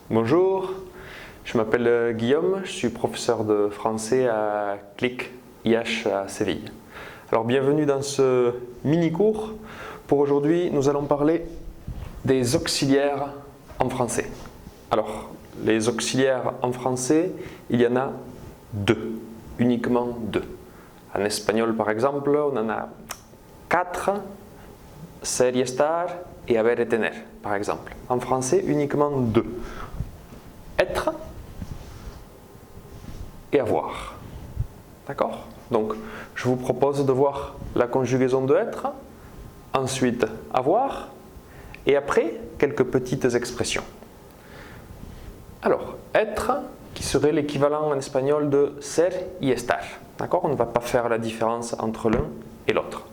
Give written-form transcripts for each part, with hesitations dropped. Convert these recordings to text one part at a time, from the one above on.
Bonjour, je m'appelle Guillaume, je suis professeur de français à CLIC IH à Séville. Alors bienvenue dans ce mini-cours. Pour aujourd'hui, nous allons parler des auxiliaires en français. Alors, les auxiliaires en français, il y en a deux, uniquement deux. En espagnol, par exemple, on en a 4, ser y estar et haber et tener, par exemple. En français, uniquement 2. Être et avoir. D'accord? Donc, je vous propose de voir la conjugaison de être, ensuite avoir, et après, quelques petites expressions. Alors, être, qui serait l'équivalent en espagnol de ser y estar. D'accord? On ne va pas faire la différence entre l'un et l'autre.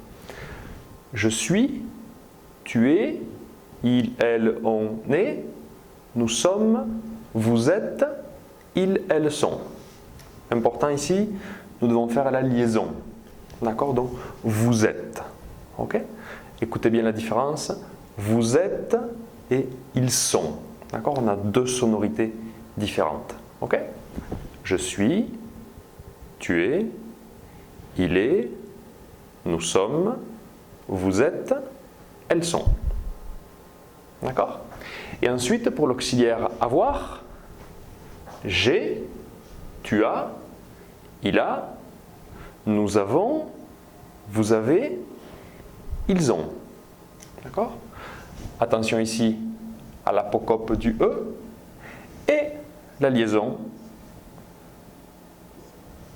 Je suis, tu es, il, elle, on est, nous sommes, vous êtes, ils, elles sont. Important ici, nous devons faire la liaison. D'accord? Donc, vous êtes. Ok? Écoutez bien la différence. Vous êtes et ils sont. D'accord? On a deux sonorités différentes. Ok? Je suis, tu es, il est, nous sommes, vous êtes, elles sont. D'accord? Et ensuite, pour l'auxiliaire avoir, j'ai, tu as, il a, nous avons, vous avez, ils ont. D'accord? Attention ici à l'apocope du E et la liaison.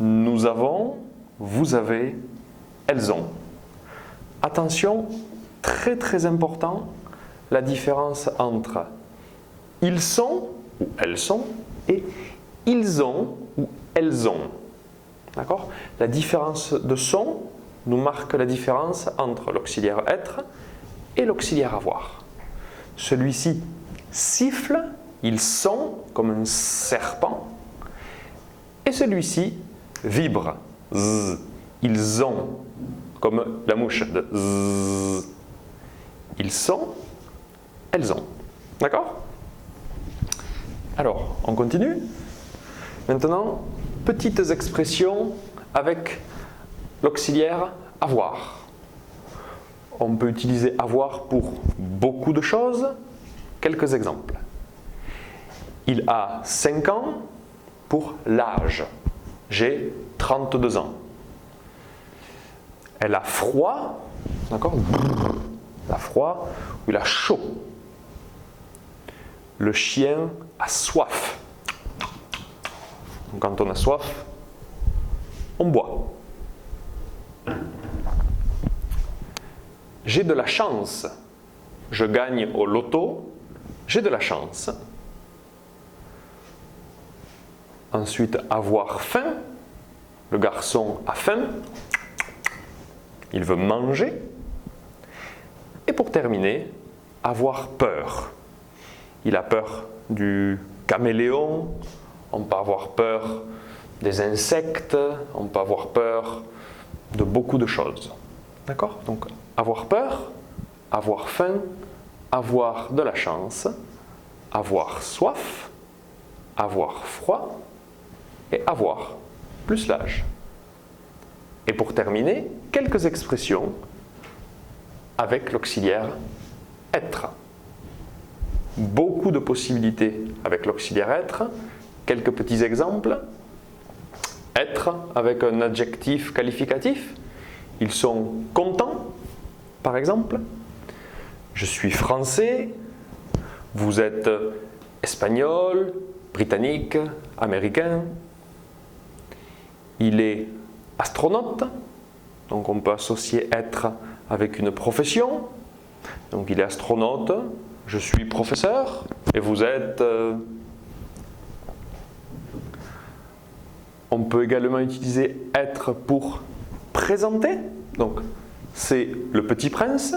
Nous avons, vous avez, elles ont. Attention, très très important, la différence entre ils sont ou elles sont et ils ont ou elles ont. D'accord? La différence de son nous marque la différence entre l'auxiliaire être et l'auxiliaire avoir. Celui-ci siffle, ils sont comme un serpent, et celui-ci vibre, zzz, ils ont comme la mouche de zzz. Ils sont, elles ont. D'accord? Alors, on continue. Maintenant, petites expressions avec l'auxiliaire avoir. On peut utiliser avoir pour beaucoup de choses. Quelques exemples. Il a 5 ans pour l'âge. J'ai 32 ans. Elle a froid. D'accord? Il a froid ou il a chaud. Le chien a soif. Donc, quand on a soif, on boit. J'ai de la chance. Je gagne au loto. J'ai de la chance. Ensuite, avoir faim. Le garçon a faim. Il veut manger. Et pour terminer, avoir peur. Il a peur du caméléon. On peut avoir peur des insectes. On peut avoir peur de beaucoup de choses. D'accord? Donc, avoir peur, avoir faim, avoir de la chance, avoir soif, avoir froid et avoir plus l'âge. Et pour terminer, quelques expressions avec l'auxiliaire être. Beaucoup de possibilités avec l'auxiliaire être. Quelques petits exemples. Être avec un adjectif qualificatif. Ils sont contents, par exemple. Je suis français. Vous êtes espagnol, britannique, américain. Il est astronaute. Donc on peut associer être avec une profession. Donc il est astronaute. Je suis professeur. Et vous êtes... On peut également utiliser être pour présenter. Donc, c'est le petit prince.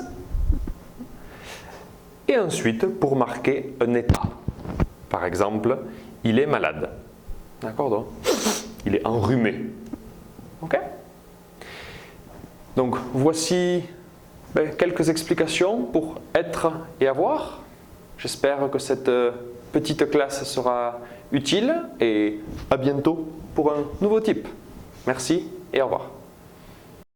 Et ensuite, pour marquer un état. Par exemple, il est malade. D'accord? Donc, il est enrhumé. Ok? Donc, voici quelques explications pour être et avoir. J'espère que cette petite classe sera utile et à bientôt pour un nouveau type. Merci et au revoir.